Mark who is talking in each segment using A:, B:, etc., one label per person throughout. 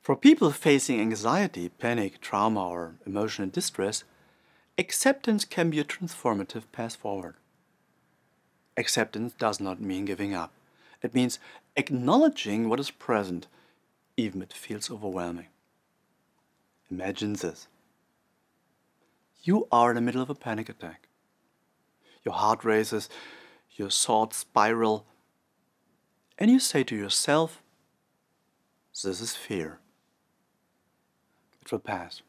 A: For people facing anxiety, panic, trauma, or emotional distress, acceptance can be a transformative path forward. Acceptance does not mean giving up. It means acknowledging what is present, even if it feels overwhelming. Imagine this. You are in the middle of a panic attack. Your heart races, your thoughts spiral, and you say to yourself, "This is fear. It will pass."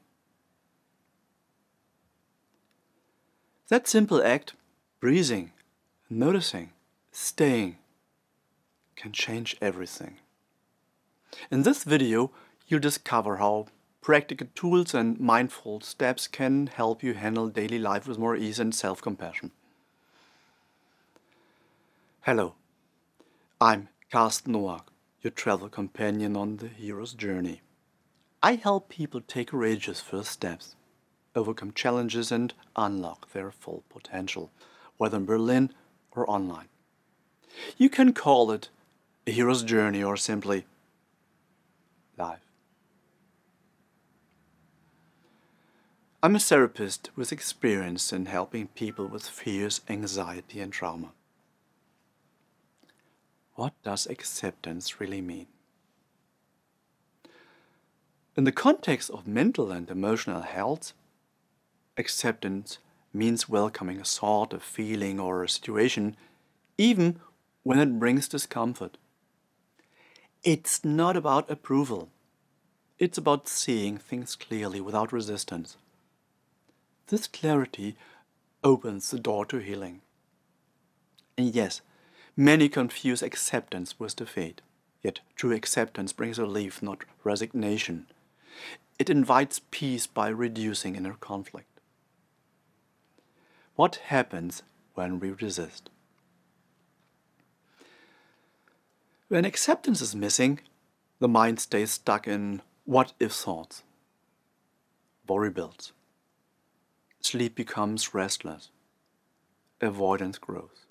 A: That simple act, breathing, noticing, staying, can change everything. In this video, you'll discover how practical tools and mindful steps can help you handle daily life with more ease and self-compassion. Hello, I'm Carsten Noack, your travel companion on the hero's journey. I help people take courageous first steps, overcome challenges, and unlock their full potential, whether in Berlin or online. You can call it a hero's journey or simply life. I'm a therapist with experience in helping people with fears, anxiety, and trauma. What does acceptance really mean? In the context of mental and emotional health, acceptance means welcoming a thought, a feeling, or a situation, even when it brings discomfort. It's not about approval. It's about seeing things clearly without resistance. This clarity opens the door to healing. And yes, many confuse acceptance with defeat. Yet true acceptance brings relief, not resignation. It invites peace by reducing inner conflict. What happens when we resist? When acceptance is missing, the mind stays stuck in what-if thoughts. Worry builds. Sleep becomes restless. Avoidance grows.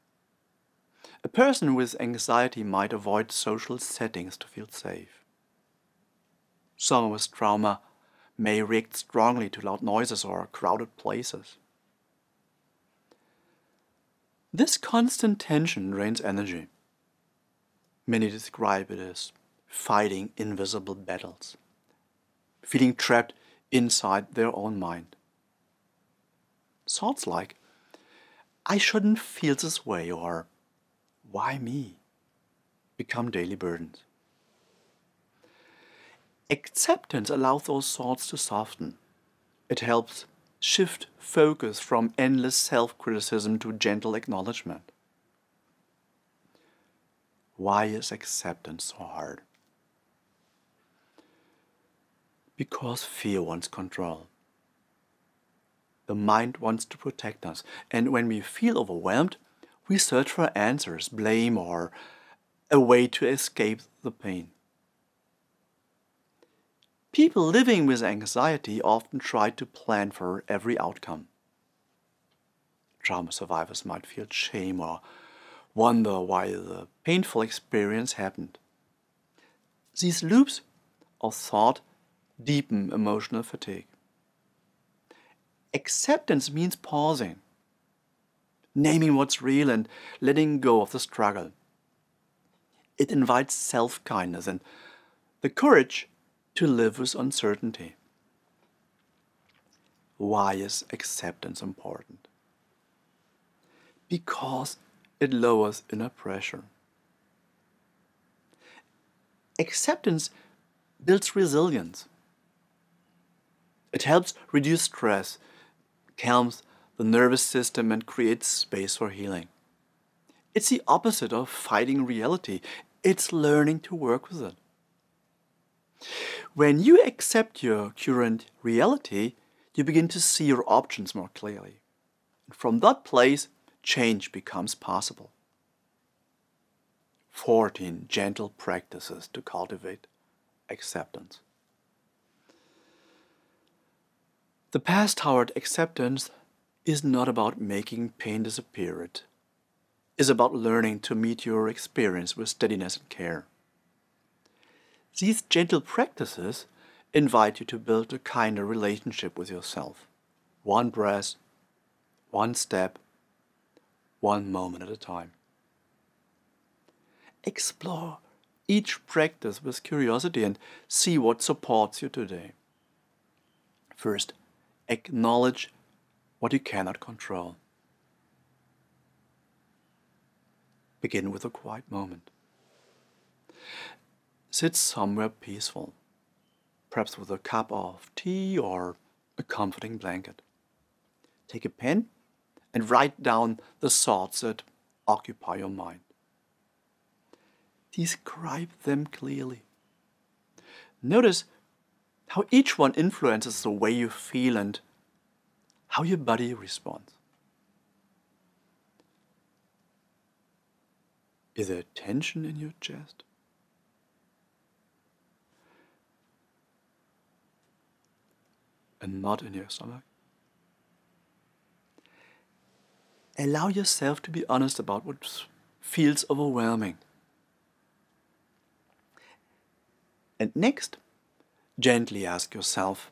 A: A person with anxiety might avoid social settings to feel safe. Someone with trauma may react strongly to loud noises or crowded places. This constant tension drains energy. Many describe it as fighting invisible battles, feeling trapped inside their own mind. Thoughts like, "I shouldn't feel this way," or "Why me?" become daily burdens. Acceptance allows those thoughts to soften. It helps shift focus from endless self-criticism to gentle acknowledgement. Why is acceptance so hard? Because fear wants control. The mind wants to protect us, and when we feel overwhelmed, we search for answers, blame, or a way to escape the pain. People living with anxiety often try to plan for every outcome. Trauma survivors might feel shame or wonder why the painful experience happened. These loops of thought deepen emotional fatigue. Acceptance means pausing, naming what's real and letting go of the struggle. It invites self-kindness and the courage to live with uncertainty. Why is acceptance important? Because it lowers inner pressure. Acceptance builds resilience. It helps reduce stress, calms the nervous system, and creates space for healing. It's the opposite of fighting reality. It's learning to work with it. When you accept your current reality, you begin to see your options more clearly. And from that place, change becomes possible. 14 gentle practices to cultivate acceptance. The path toward acceptance is not about making pain disappear. It is about learning to meet your experience with steadiness and care. These gentle practices invite you to build a kinder relationship with yourself. One breath, one step, one moment at a time. Explore each practice with curiosity and see what supports you today. First, acknowledge what you cannot control. Begin with a quiet moment. Sit somewhere peaceful, perhaps with a cup of tea or a comforting blanket. Take a pen and write down the thoughts that occupy your mind. Describe them clearly. Notice how each one influences the way you feel and how your body responds. Is there tension in your chest? And not in your stomach? Allow yourself to be honest about what feels overwhelming. And next, gently ask yourself,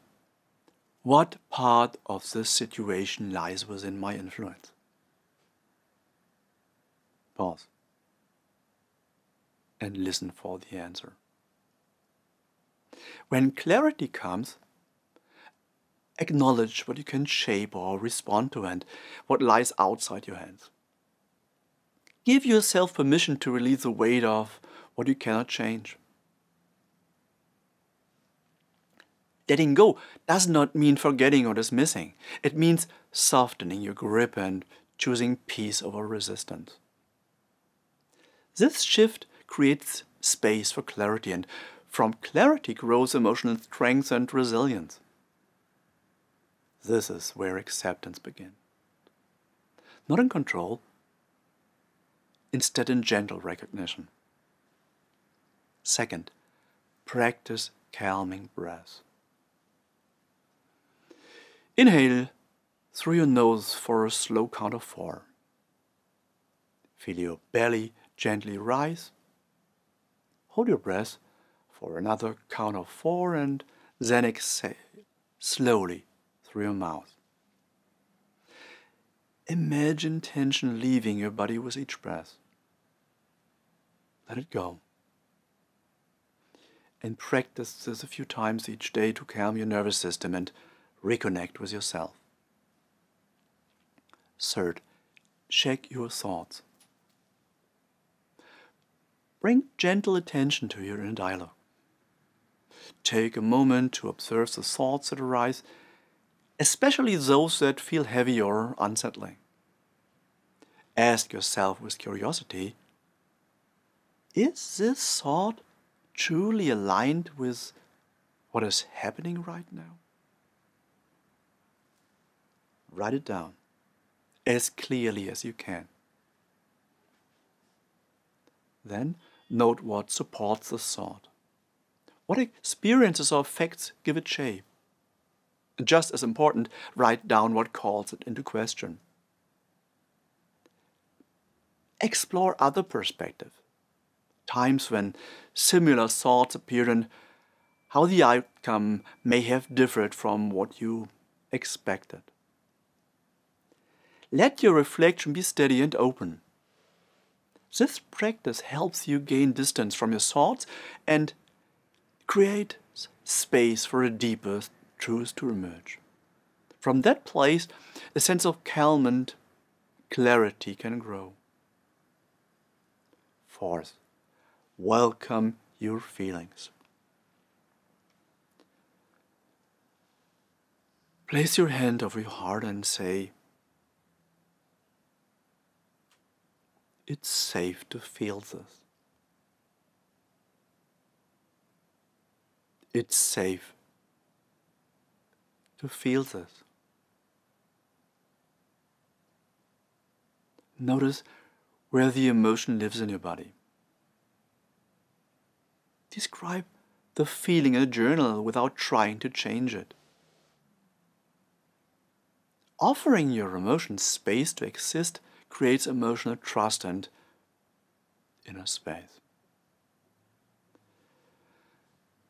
A: what part of this situation lies within my influence? Pause. And listen for the answer. When clarity comes, acknowledge what you can shape or respond to and what lies outside your hands. Give yourself permission to release the weight of what you cannot change. Letting go does not mean forgetting or dismissing. It means softening your grip and choosing peace over resistance. This shift creates space for clarity, and from clarity grows emotional strength and resilience. This is where acceptance begins. Not in control, instead in gentle recognition. Second, practice calming breath. Inhale through your nose for a slow count of 4. Feel your belly gently rise. Hold your breath for another count of 4 and then exhale slowly through your mouth. Imagine tension leaving your body with each breath. Let it go. And practice this a few times each day to calm your nervous system and reconnect with yourself. Third, check your thoughts. Bring gentle attention to your inner dialogue. Take a moment to observe the thoughts that arise, especially those that feel heavy or unsettling. Ask yourself with curiosity, is this thought truly aligned with what is happening right now? Write it down as clearly as you can. Then note what supports the thought. What experiences or facts give it shape? And just as important, write down what calls it into question. Explore other perspectives, times when similar thoughts appeared and how the outcome may have differed from what you expected. Let your reflection be steady and open. This practice helps you gain distance from your thoughts and create space for a deeper truth to emerge. From that place, a sense of calm and clarity can grow. Fourth, welcome your feelings. Place your hand over your heart and say, it's safe to feel this. It's safe to feel this. Notice where the emotion lives in your body. Describe the feeling in a journal without trying to change it. Offering your emotions space to exist creates emotional trust and inner space.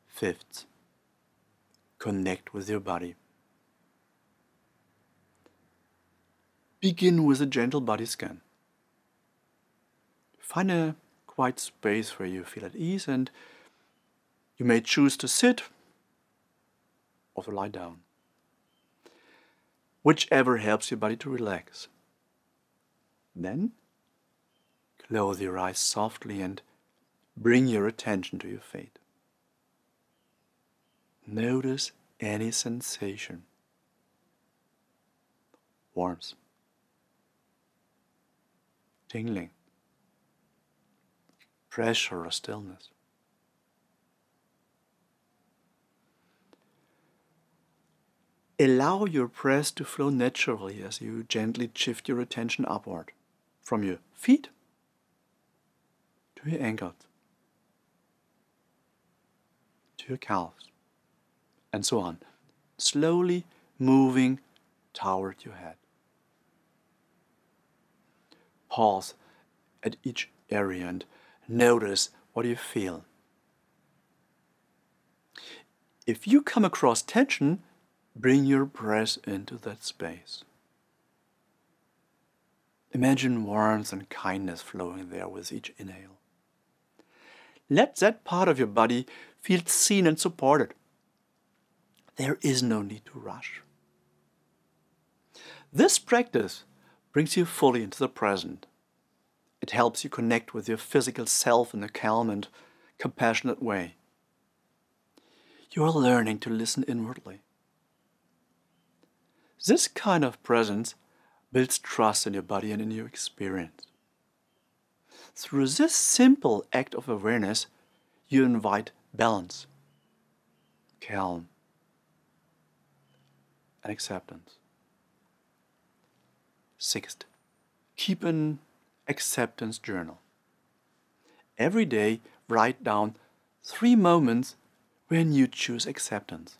A: Fifth, connect with your body. Begin with a gentle body scan. Find a quiet space where you feel at ease, and you may choose to sit or to lie down. Whichever helps your body to relax. Then, close your eyes softly and bring your attention to your feet. Notice any sensation. Warmth. Tingling. Pressure or stillness. Allow your breath to flow naturally as you gently shift your attention upward, from your feet to your ankles, to your calves, and so on, slowly moving toward your head. Pause at each area and notice what you feel. If you come across tension, bring your breath into that space. Imagine warmth and kindness flowing there with each inhale. Let that part of your body feel seen and supported. There is no need to rush. This practice brings you fully into the present. It helps you connect with your physical self in a calm and compassionate way. You are learning to listen inwardly. This kind of presence builds trust in your body and in your experience. Through this simple act of awareness, you invite balance, calm, and acceptance. Sixth, keep an acceptance journal. Every day, write down 3 moments when you choose acceptance.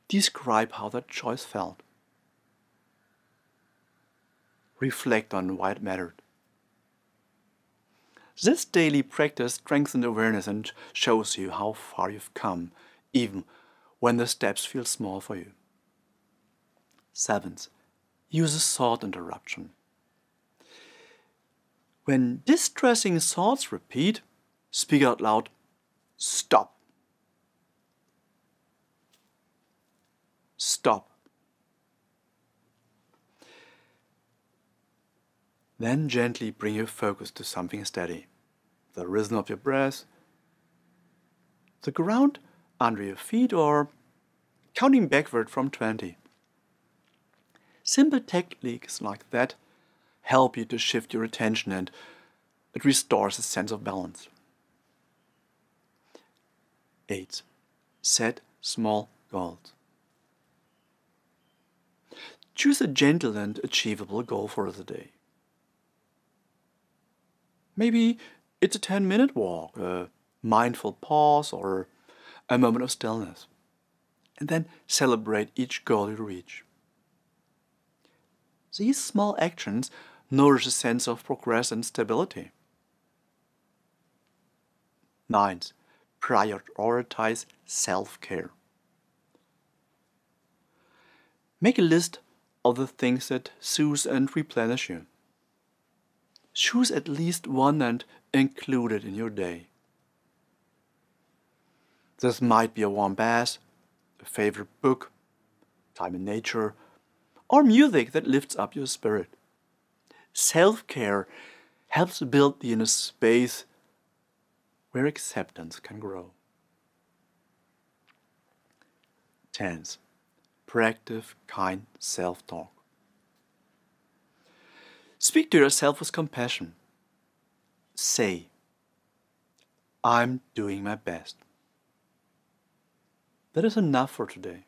A: Describe how that choice felt. Reflect on why it mattered. This daily practice strengthens awareness and shows you how far you've come, even when the steps feel small for you. 7th, use a thought interruption. When distressing thoughts repeat, speak out loud, "Stop." Stop. Then gently bring your focus to something steady. The rhythm of your breath, the ground under your feet, or counting backward from 20. Simple techniques like that help you to shift your attention, and it restores a sense of balance. 8. Set small goals. Choose a gentle and achievable goal for the day. Maybe it's a 10-minute walk, a mindful pause, or a moment of stillness. And then celebrate each goal you reach. These small actions nourish a sense of progress and stability. 9. Prioritize self-care. Make a list of the things that soothe and replenish you. Choose at least one and include it in your day. This might be a warm bath, a favorite book, time in nature, or music that lifts up your spirit. Self-care helps build the inner space where acceptance can grow. 10th, practice kind self-talk. Speak to yourself with compassion. Say, "I'm doing my best." That is enough for today.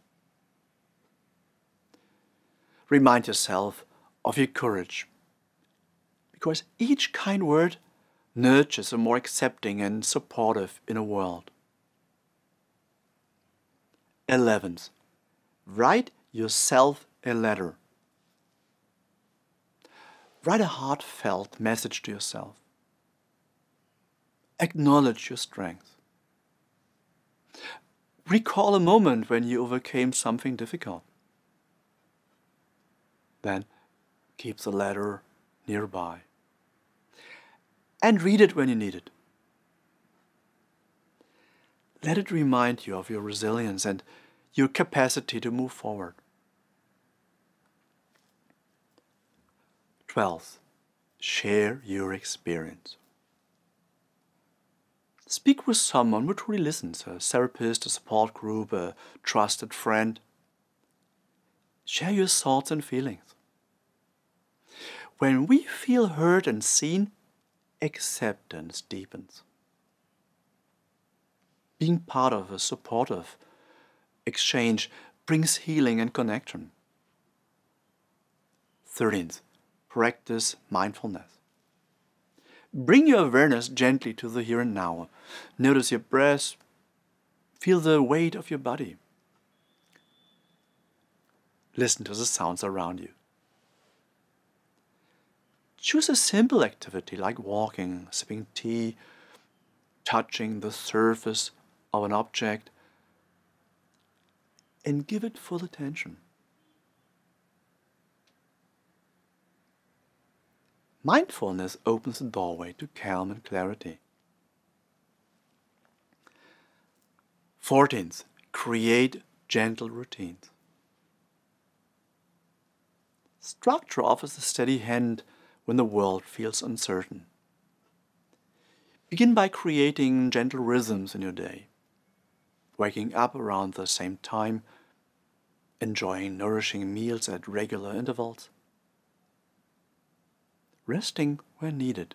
A: Remind yourself of your courage, because each kind word nurtures a more accepting and supportive inner world. 11th, write yourself a letter. Write a heartfelt message to yourself. Acknowledge your strength. Recall a moment when you overcame something difficult. Then keep the letter nearby. And read it when you need it. Let it remind you of your resilience and your capacity to move forward. 12. Share your experience. Speak with someone who truly listens, a therapist, a support group, a trusted friend. Share your thoughts and feelings. When we feel heard and seen, acceptance deepens. Being part of a supportive exchange brings healing and connection. 13th, practice mindfulness. Bring your awareness gently to the here and now. Notice your breath. Feel the weight of your body. Listen to the sounds around you. Choose a simple activity like walking, sipping tea, touching the surface of an object, and give it full attention. Mindfulness opens the doorway to calm and clarity. 14th, create gentle routines. Structure offers a steady hand when the world feels uncertain. Begin by creating gentle rhythms in your day. Waking up around the same time, enjoying nourishing meals at regular intervals, resting when needed,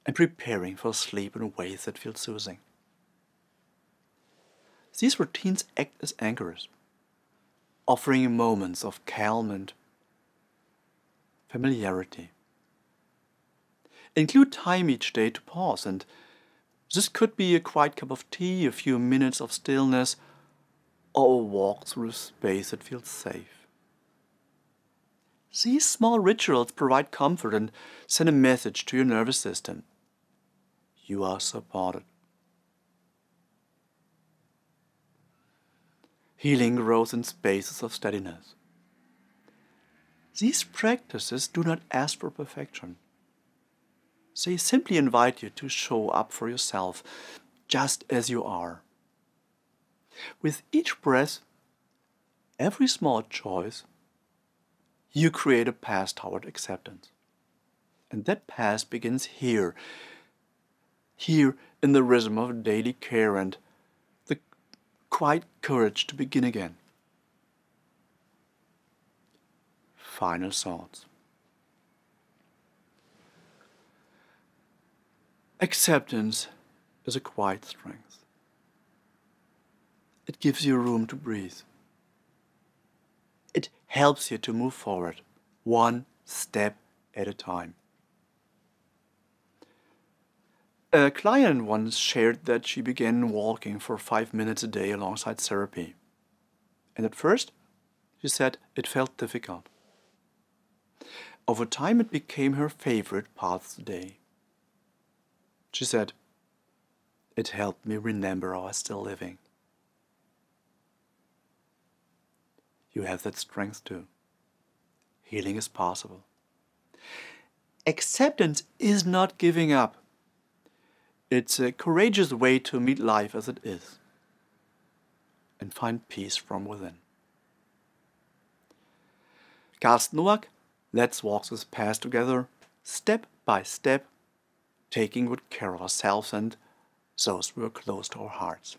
A: and preparing for sleep in ways that feel soothing. These routines act as anchors, offering moments of calm and familiarity. Include time each day to pause, and this could be a quiet cup of tea, a few minutes of stillness, or a walk through a space that feels safe. These small rituals provide comfort and send a message to your nervous system. You are supported. Healing grows in spaces of steadiness. These practices do not ask for perfection. They simply invite you to show up for yourself just as you are. With each breath, every small choice, you create a path toward acceptance. And that path begins here in the rhythm of daily care and the quiet courage to begin again. Final thoughts. Acceptance is a quiet strength. It gives you room to breathe. It helps you to move forward, one step at a time. A client once shared that she began walking for 5 minutes a day alongside therapy. And at first, she said it felt difficult. Over time, it became her favorite part of the day. She said, "It helped me remember I was still living." You have that strength too. Healing is possible. Acceptance is not giving up. It's a courageous way to meet life as it is and find peace from within. Carsten Nowak, let's walk this path together, step by step, taking good care of ourselves and those who are close to our hearts.